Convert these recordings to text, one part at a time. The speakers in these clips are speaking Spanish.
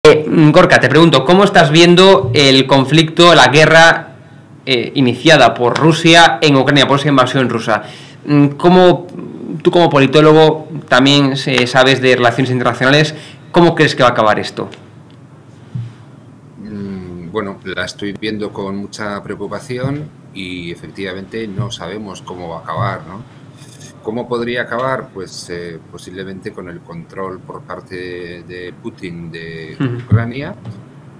Gorka, te pregunto, ¿cómo estás viendo el conflicto, la guerra iniciada por Rusia en Ucrania, por esa invasión rusa? ¿Cómo, tú como politólogo también sabes de relaciones internacionales, cómo crees que va a acabar esto? Bueno, la estoy viendo con mucha preocupación y efectivamente no sabemos cómo va a acabar, ¿no? ¿Cómo podría acabar? Pues posiblemente con el control por parte de Putin de Ucrania,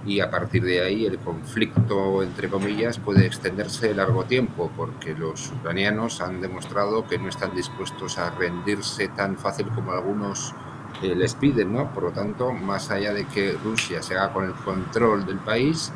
y a partir de ahí el conflicto, entre comillas, puede extenderse largo tiempo, porque los ucranianos han demostrado que no están dispuestos a rendirse tan fácil como algunos les piden, ¿no? Por lo tanto, más allá de que Rusia se haga con el control del país,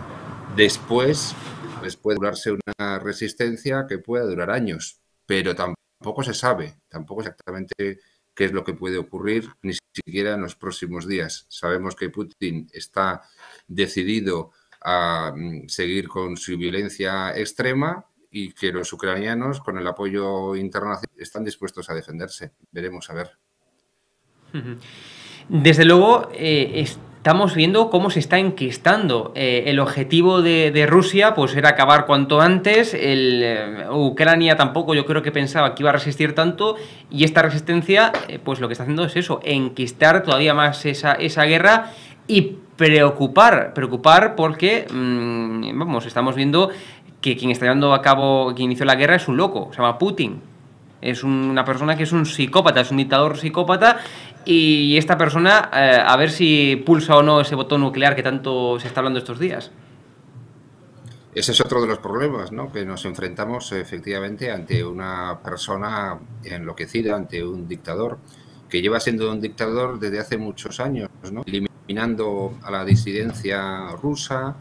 después les puede durarse una resistencia que pueda durar años, pero tampoco se sabe, tampoco exactamente qué es lo que puede ocurrir, ni siquiera en los próximos días. Sabemos que Putin está decidido a seguir con su violencia extrema y que los ucranianos, con el apoyo internacional, están dispuestos a defenderse. Veremos a ver. Desde luego, estamos viendo cómo se está enquistando. El objetivo de Rusia pues era acabar cuanto antes. Ucrania tampoco yo creo que pensaba que iba a resistir tanto, y esta resistencia pues lo que está haciendo es eso, enquistar todavía más esa guerra y preocupar porque vamos, estamos viendo que quien está llevando a cabo, quien inició la guerra es un loco, se llama Putin. Es una persona que es un psicópata, es un dictador psicópata, y esta persona, a ver si pulsa o no ese botón nuclear que tanto se está hablando estos días. Ese es otro de los problemas, ¿no? Que nos enfrentamos efectivamente ante una persona enloquecida, ante un dictador, que lleva siendo un dictador desde hace muchos años, ¿no? Eliminando a la disidencia rusa,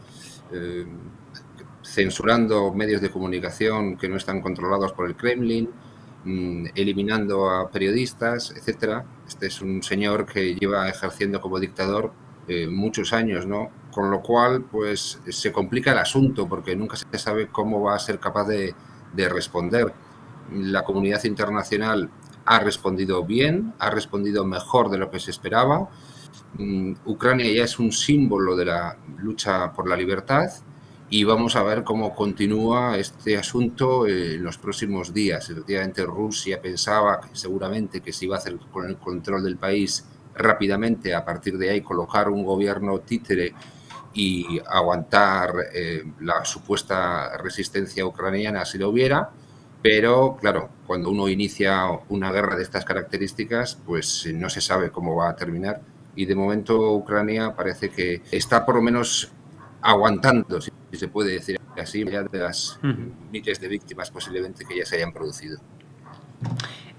eh, censurando medios de comunicación que no están controlados por el Kremlin, eliminando a periodistas, etcétera. Este es un señor que lleva ejerciendo como dictador muchos años, ¿no? Con lo cual, pues se complica el asunto porque nunca se sabe cómo va a ser capaz de responder. La comunidad internacional ha respondido bien, ha respondido mejor de lo que se esperaba. Ucrania ya es un símbolo de la lucha por la libertad, y vamos a ver cómo continúa este asunto en los próximos días. Efectivamente, Rusia pensaba que seguramente que se iba a hacer con el control del país rápidamente, a partir de ahí colocar un gobierno títere y aguantar la supuesta resistencia ucraniana si lo hubiera. Pero, claro, cuando uno inicia una guerra de estas características, pues no se sabe cómo va a terminar. Y de momento Ucrania parece que está por lo menos aguantando, si se puede decir así, ya de las miles de víctimas posiblemente que ya se hayan producido.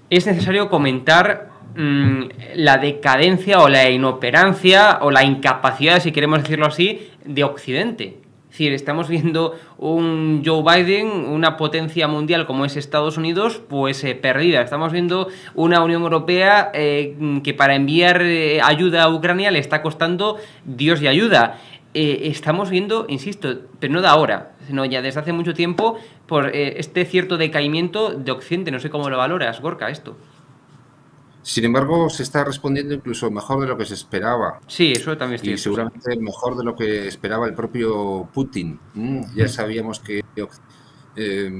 Es necesario comentar la decadencia o la inoperancia o la incapacidad, si queremos decirlo así, de Occidente. Es decir, estamos viendo un Joe Biden, una potencia mundial como es Estados Unidos, pues perdida. Estamos viendo una Unión Europea que para enviar ayuda a Ucrania le está costando Dios y ayuda. Estamos viendo, insisto, pero no de ahora, sino ya desde hace mucho tiempo, por este cierto decaimiento de Occidente. No sé cómo lo valoras, Gorka, esto. Sin embargo, se está respondiendo incluso mejor de lo que se esperaba, Sí, eso también es y cierto, sí. seguramente mejor de lo que esperaba el propio Putin. Ya sabíamos que eh,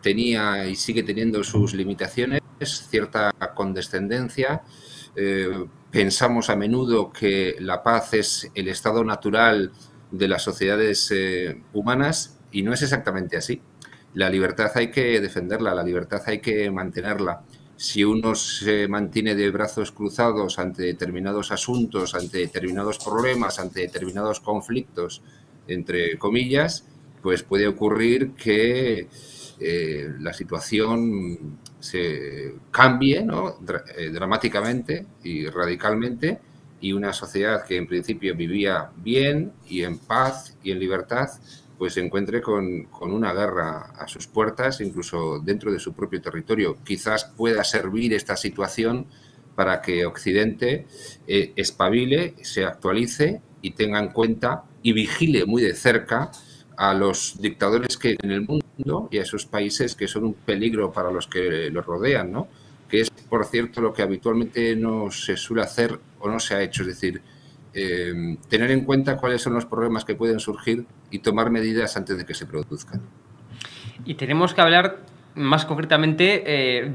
tenía y sigue teniendo sus limitaciones, cierta condescendencia. Pensamos a menudo que la paz es el estado natural de las sociedades humanas, y no es exactamente así. La libertad hay que defenderla, la libertad hay que mantenerla. Si uno se mantiene de brazos cruzados ante determinados asuntos, ante determinados problemas, ante determinados conflictos, entre comillas, pues puede ocurrir que la situación se cambie, ¿no? Dramáticamente y radicalmente, y una sociedad que en principio vivía bien y en paz y en libertad, pues se encuentre con una guerra a sus puertas, incluso dentro de su propio territorio. Quizás pueda servir esta situación para que Occidente espabile, se actualice y tenga en cuenta y vigile muy de cerca a los dictadores que en el mundo y a esos países que son un peligro para los que los rodean, ¿no? Que es, por cierto, lo que habitualmente no se suele hacer o no se ha hecho. Es decir, tener en cuenta cuáles son los problemas que pueden surgir y tomar medidas antes de que se produzcan. Y tenemos que hablar más concretamente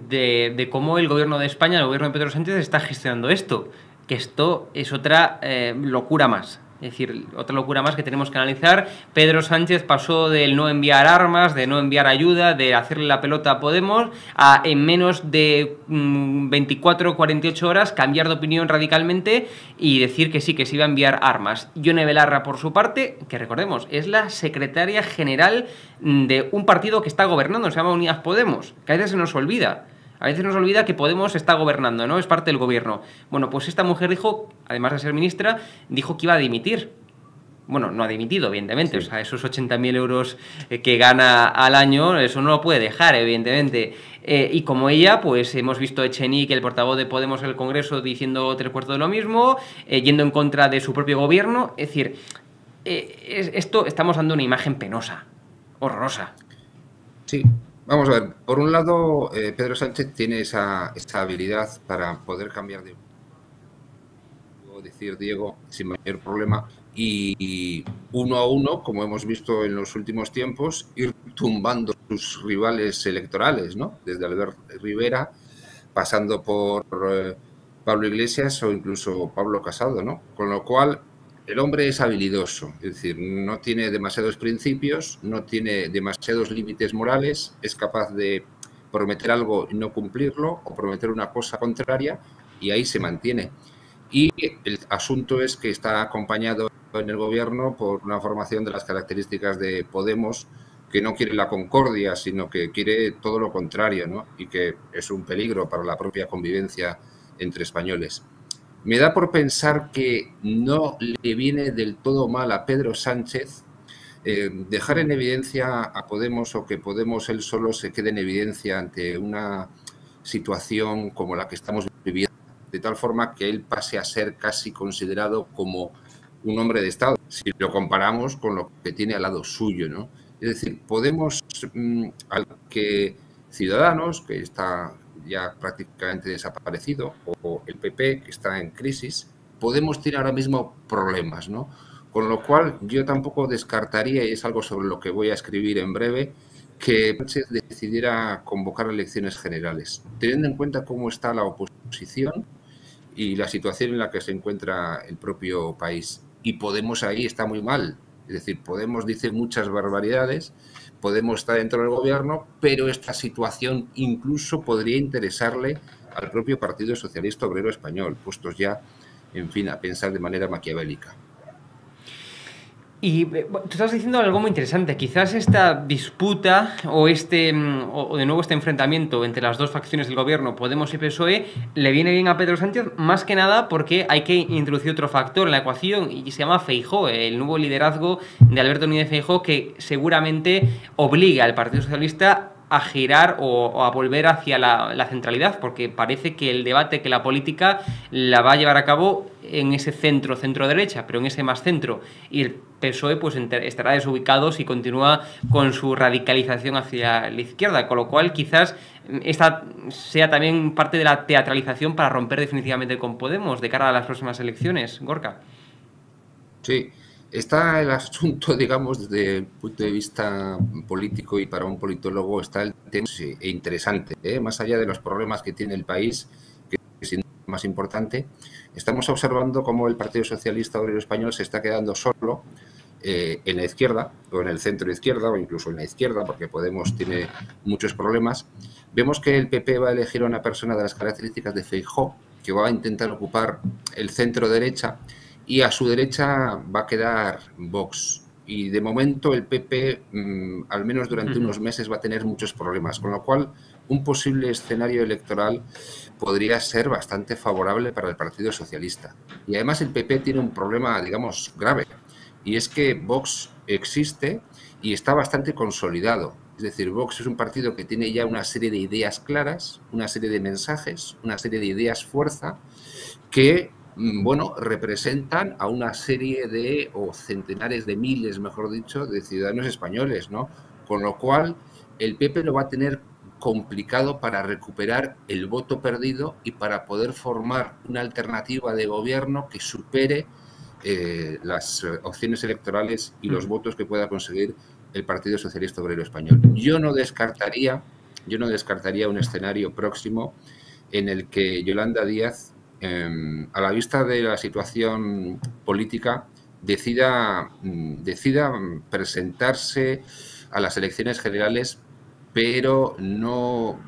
de cómo el gobierno de España, el gobierno de Pedro Sánchez, está gestionando esto. Que esto es otra locura más. Es decir, otra locura más que tenemos que analizar. Pedro Sánchez pasó del no enviar armas, de no enviar ayuda, de hacerle la pelota a Podemos, a en menos de 24 o 48 horas cambiar de opinión radicalmente y decir que sí se iba a enviar armas. Yone Belarra, por su parte, que recordemos, es la secretaria general de un partido que está gobernando, se llama Unidas Podemos, que a veces se nos olvida. A veces nos olvida que Podemos está gobernando, ¿no? Es parte del gobierno. Bueno, pues esta mujer dijo, además de ser ministra, dijo que iba a dimitir. Bueno, no ha dimitido, evidentemente. Sí. O sea, esos 80.000 euros que gana al año, eso no lo puede dejar, evidentemente. Y como ella, pues hemos visto a Echenique, el portavoz de Podemos en el Congreso, diciendo 3/4 de lo mismo, yendo en contra de su propio gobierno. Es decir, esto estamos dando una imagen penosa, horrorosa. Sí. Vamos a ver, por un lado, Pedro Sánchez tiene esa habilidad para poder cambiar de decir Diego sin mayor problema y uno a uno, como hemos visto en los últimos tiempos, ir tumbando sus rivales electorales, ¿no? Desde Albert Rivera, pasando por Pablo Iglesias o incluso Pablo Casado, ¿no? Con lo cual, el hombre es habilidoso, es decir, no tiene demasiados principios, no tiene demasiados límites morales, es capaz de prometer algo y no cumplirlo, o prometer una cosa contraria, y ahí se mantiene. Y el asunto es que está acompañado en el gobierno por una formación de las características de Podemos, que no quiere la concordia, sino que quiere todo lo contrario, ¿no? Y que es un peligro para la propia convivencia entre españoles. Me da por pensar que no le viene del todo mal a Pedro Sánchez dejar en evidencia a Podemos o que Podemos él solo se quede en evidencia ante una situación como la que estamos viviendo, de tal forma que él pase a ser casi considerado como un hombre de Estado, si lo comparamos con lo que tiene al lado suyo, ¿no? Es decir, Podemos, al que Ciudadanos, que está ya prácticamente desaparecido, o el PP, que está en crisis, Podemos tiene ahora mismo problemas, ¿no? Con lo cual, yo tampoco descartaría, y es algo sobre lo que voy a escribir en breve, que Sánchez decidiera convocar elecciones generales, teniendo en cuenta cómo está la oposición y la situación en la que se encuentra el propio país. Y Podemos ahí está muy mal. Es decir, Podemos dice muchas barbaridades, Podemos estar dentro del gobierno, pero esta situación incluso podría interesarle al propio Partido Socialista Obrero Español, puestos ya, en fin, a pensar de manera maquiavélica. Y tú estás diciendo algo muy interesante. Quizás esta disputa o de nuevo este enfrentamiento entre las dos facciones del gobierno, Podemos y PSOE, le viene bien a Pedro Sánchez, más que nada porque hay que introducir otro factor en la ecuación y se llama Feijóo, el nuevo liderazgo de Alberto Núñez Feijóo, que seguramente obliga al Partido Socialista a girar o a volver hacia la centralidad, porque parece que el debate, que la política la va a llevar a cabo en ese centro-derecha, pero en ese más centro, y el PSOE pues estará desubicado si continúa con su radicalización hacia la izquierda, con lo cual quizás esta sea también parte de la teatralización para romper definitivamente con Podemos de cara a las próximas elecciones. Gorka. Sí. Está el asunto, digamos, desde el punto de vista político y para un politólogo está el tema interesante, más allá de los problemas que tiene el país, que es más importante. Estamos observando cómo el Partido Socialista Obrero Español se está quedando solo en la izquierda, o en el centro izquierda, o incluso en la izquierda, porque Podemos tiene muchos problemas. Vemos que el PP va a elegir a una persona de las características de Feijóo, que va a intentar ocupar el centro derecha, y a su derecha va a quedar Vox. Y de momento el PP, al menos durante unos meses, va a tener muchos problemas, con lo cual un posible escenario electoral podría ser bastante favorable para el Partido Socialista. Y además el PP tiene un problema, digamos, grave, y es que Vox existe y está bastante consolidado. Es decir, Vox es un partido que tiene ya una serie de ideas claras, una serie de mensajes, una serie de ideas fuerza, que bueno, representan a una serie de, o centenares de miles, mejor dicho, de ciudadanos españoles, ¿no? Con lo cual, el PP lo va a tener complicado para recuperar el voto perdido y para poder formar una alternativa de gobierno que supere las opciones electorales y los votos que pueda conseguir el Partido Socialista Obrero Español. Yo no descartaría un escenario próximo en el que Yolanda Díaz, a la vista de la situación política, decida presentarse a las elecciones generales, pero no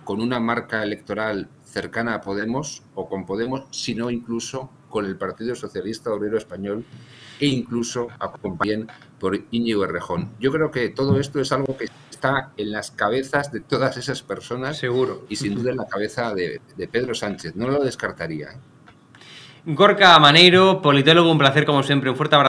con una marca electoral cercana a Podemos o con Podemos, sino incluso con el Partido Socialista Obrero Español e incluso también por Íñigo Errejón. Yo creo que todo esto es algo que está en las cabezas de todas esas personas. Seguro. Y sin duda en la cabeza de Pedro Sánchez. No lo descartaría. Gorka Maneiro, politólogo, un placer como siempre. Un fuerte abrazo.